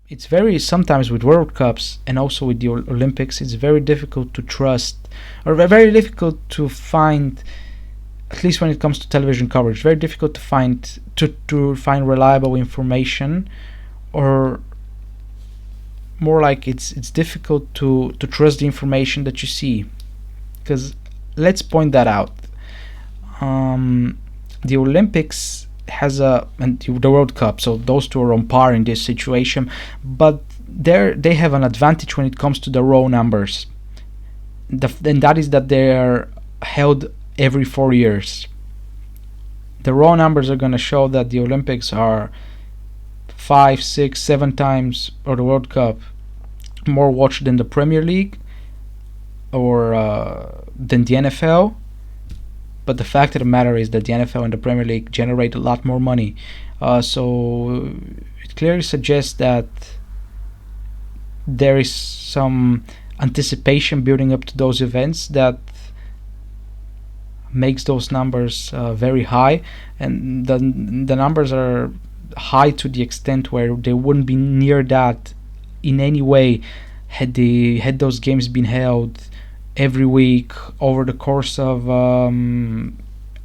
it's very, sometimes with World Cups and also with the Olympics, it's very difficult to trust, or very difficult to find, at least when it comes to television coverage, very difficult to find reliable information, or more like it's difficult to trust the information that you see. Because let's point that out. The Olympics has and the World Cup, so those two are on par in this situation, but they have an advantage when it comes to the raw numbers. And that is that they are held every 4 years. The raw numbers are going to show that the Olympics are 5, 6, 7 times, or the World Cup, more watched than the Premier League or than the NFL. But the fact of the matter is that the NFL and the Premier League generate a lot more money. So it clearly suggests that there is some anticipation building up to those events that makes those numbers very high, and the numbers are high to the extent where they wouldn't be near that in any way had those games been held every week over the course of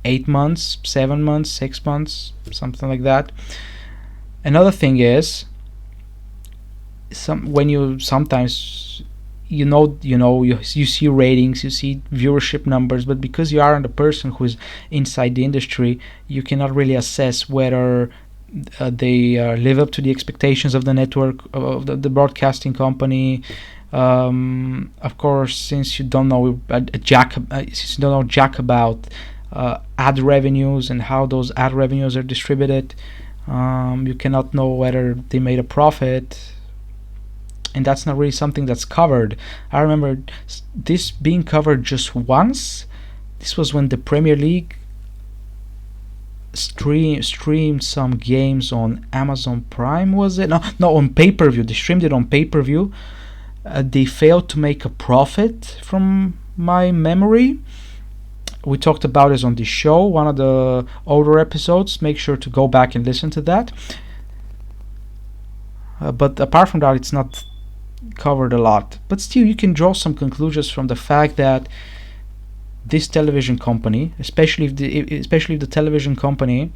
8 months, 7 months, 6 months, something like that. Another thing is, when you sometimes you see ratings, you see viewership numbers, but because you aren't a person who's inside the industry, you cannot really assess whether they live up to the expectations of the network, of the broadcasting company. Of course, since you don't know jack about ad revenues and how those ad revenues are distributed, you cannot know whether they made a profit, and that's not really something that's covered. I remember this being covered just once. This was when the Premier League streamed some games on Amazon Prime, was it? No, on pay-per-view. They streamed it on pay-per-view. They failed to make a profit, from my memory. We talked about this on the show, one of the older episodes. Make sure to go back and listen to that. But apart from that, it's not covered a lot. But still, you can draw some conclusions from the fact that this television company, especially if the television company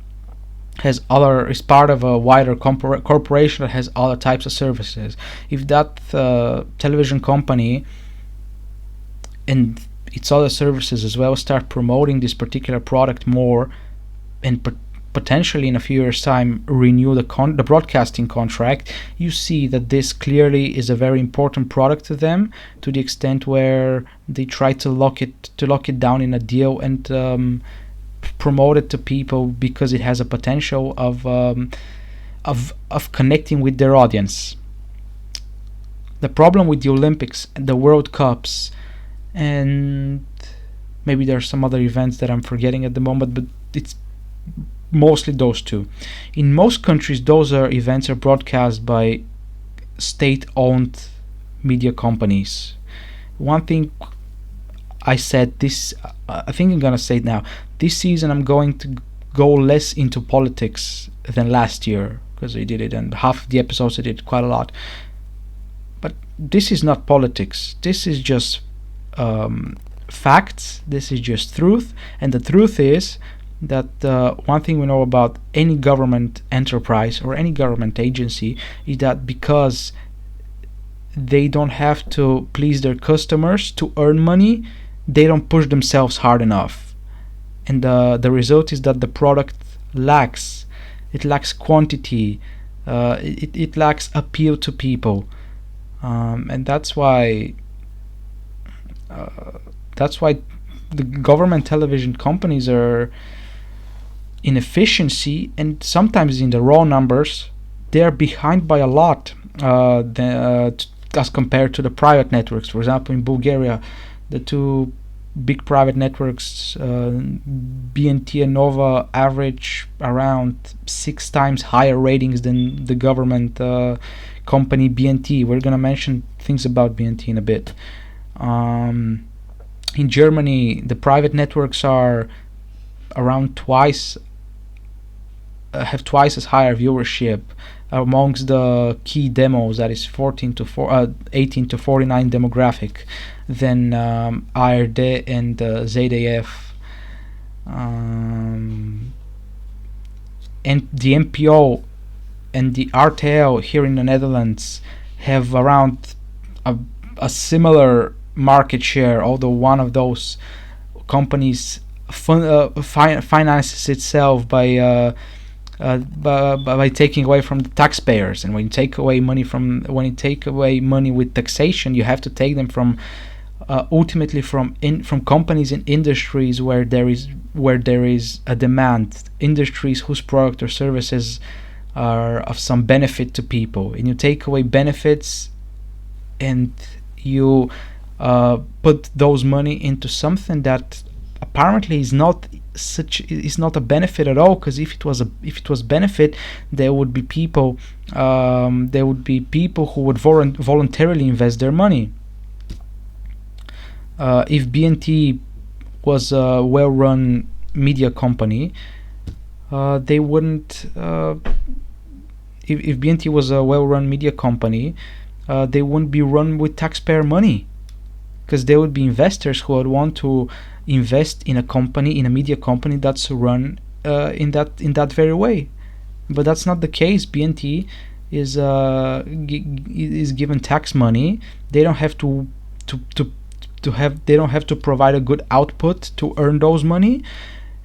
is part of a wider corporation that has other types of services. If that television company and its other services as well start promoting this particular product more, and potentially in a few years' time renew the broadcasting contract, you see that this clearly is a very important product to them, to the extent where they try to lock it down in a deal and promote it to people because it has a potential of connecting with their audience. The problem with the Olympics and the World Cups, and maybe there are some other events that I'm forgetting at the moment, but it's mostly those two. In most countries, those events are broadcast by state-owned media companies. One thing I said this, I think I'm gonna say it now. This season, I'm going to go less into politics than last year, because I did it, and half of the episodes I did quite a lot. But this is not politics. This is just facts. This is just truth, and the truth is that one thing we know about any government enterprise or any government agency is that because they don't have to please their customers to earn money, they don't push themselves hard enough, and the result is that the product lacks quantity, it lacks appeal to people, and that's why the government television companies are in efficiency, and sometimes in the raw numbers they are behind by a lot as compared to the private networks. For example, in Bulgaria, the two big private networks, BNT and Nova, average around 6 times higher ratings than the government company BNT. We're gonna mention things about BNT in a bit. In Germany, the private networks are around have twice as higher viewership amongst the key demos, that is 18 to 49 demographic, then ARD and ZDF, and the MPO and the RTL here in the Netherlands have around a similar market share, although one of those companies finances itself by taking away from the taxpayers. And when you take away money with taxation, you have to take them from ultimately from companies and industries where there is a demand, industries whose product or services are of some benefit to people. And you take away benefits and you put those money into something that apparently is not a benefit at all, because if it was benefit, there would be people who would voluntarily invest their money. If BNT was a well-run media company, they wouldn't. If BNT was a well-run media company, they wouldn't be run with taxpayer money, because there would be investors who would want to invest in a media company that's run in that very way. But that's not the case. BNT is given tax money. They don't have to provide a good output to earn those money.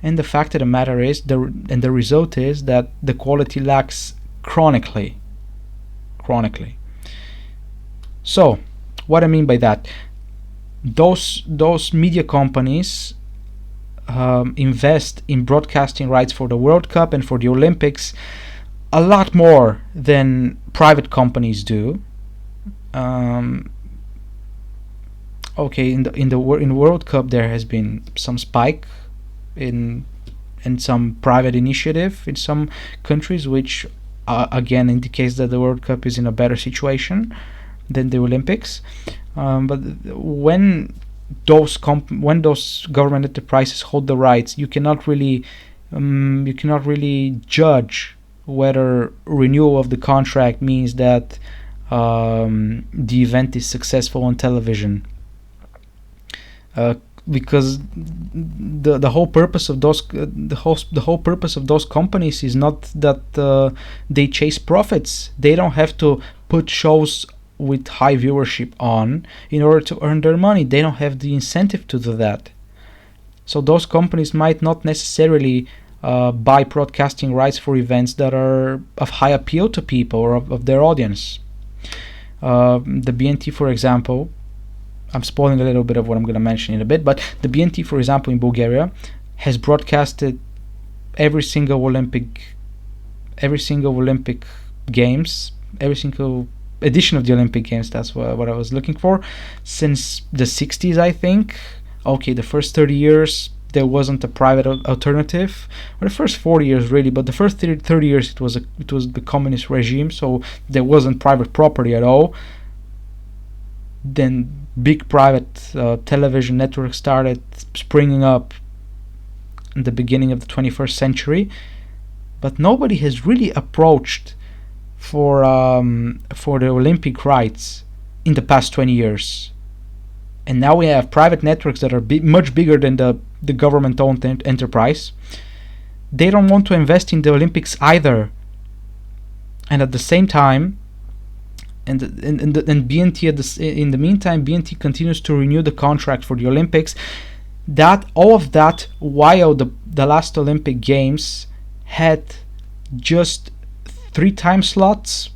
And the fact of the matter is, the result is that the quality lacks chronically. So, what I mean by that, those media companies invest in broadcasting rights for the World Cup and for the Olympics a lot more than private companies do. Okay, in the World Cup there has been some spike in some private initiative in some countries, which again indicates that the World Cup is in a better situation than the Olympics. But when those government enterprises hold the rights, you cannot really judge whether renewal of the contract means that the event is successful on television. Because the whole purpose of those companies is not that they chase profits. They don't have to put shows with high viewership on in order to earn their money. They don't have the incentive to do that. So those companies might not necessarily buy broadcasting rights for events that are of high appeal to people or of their audience. The BNT, for example, I'm spoiling a little bit of what I'm going to mention in a bit, but the BNT, for example, in Bulgaria, has broadcasted every single Olympic Games, every single edition of the Olympic Games. That's what I was looking for, since the 60s, I think. Okay, the first 30 years there wasn't a private alternative, or the first 40 years really, but the first 30 years it was the communist regime, so there wasn't private property at all. Then big private television networks started springing up in the beginning of the 21st century, but nobody has really approached for the Olympic rights in the past 20 years. And now we have private networks that are much bigger than the government-owned enterprise. They don't want to invest in the Olympics either. And at the same time, and BNT in the meantime, BNT continues to renew the contract for the Olympics. All of that while the last Olympic Games had just three time slots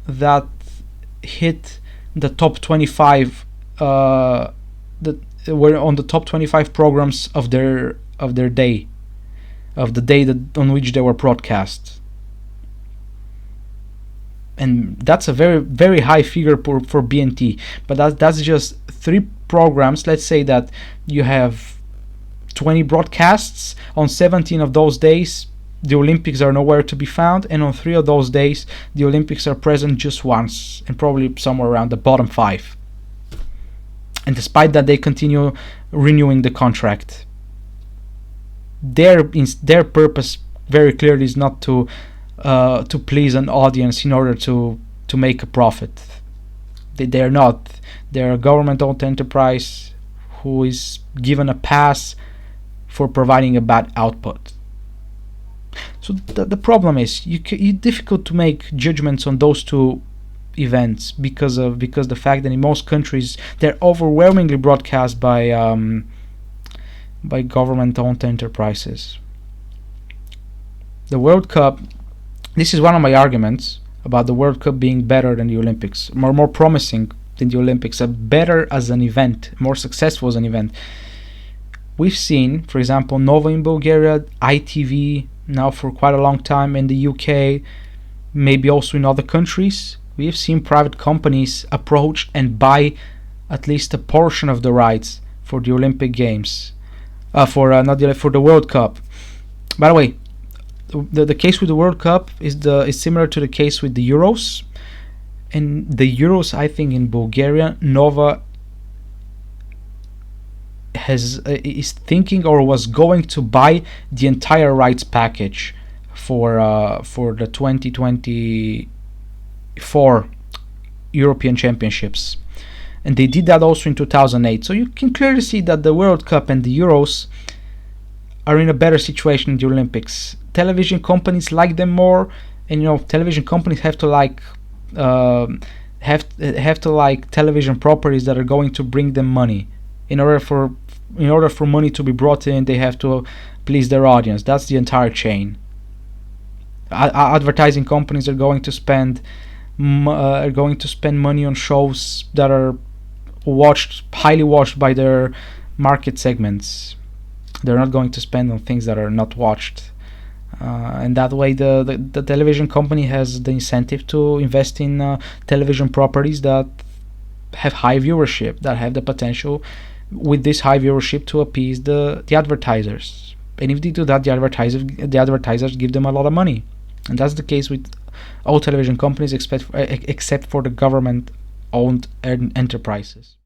that hit the top 25 that were on the top 25 programs of their day, of the day on which they were broadcast. And that's a very, very high figure for BNT. But that's just three programs. Let's say that you have 20 broadcasts. On 17 of those days, the Olympics are nowhere to be found. And on 3 of those days, the Olympics are present just once, and probably somewhere around the bottom 5. And despite that, they continue renewing the contract. Their purpose very clearly is not to to please an audience in order to make a profit. They're not. They're a government-owned enterprise who is given a pass for providing a bad output. So the problem is it's difficult to make judgments on those two events because the fact that in most countries they're overwhelmingly broadcast by government-owned enterprises. The World Cup. This is one of my arguments about the World Cup being better than the Olympics, more promising than the Olympics, better as an event, more successful as an event. We've seen, for example, Nova in Bulgaria, ITV now for quite a long time in the UK, maybe also in other countries. We have seen private companies approach and buy at least a portion of the rights for the Olympic Games, for the World Cup. By the way, the case with the World Cup is similar to the case with the Euros. And the Euros, I think, in Bulgaria, Nova is thinking or was going to buy the entire rights package for the 2024 European Championships, and they did that also in 2008. So you can clearly see that the World Cup and the Euros are in a better situation than the Olympics. Television companies like them more, and television companies have to like television properties that are going to bring them money. In order for money to be brought in, they have to please their audience. That's the entire chain. Advertising companies are going to spend money on shows that are highly watched by their market segments. They're not going to spend on things that are not watched. And that way the television company has the incentive to invest in television properties that have high viewership, that have the potential with this high viewership to appease the advertisers. And if they do that, the advertisers give them a lot of money. And that's the case with all television companies except for the government owned enterprises.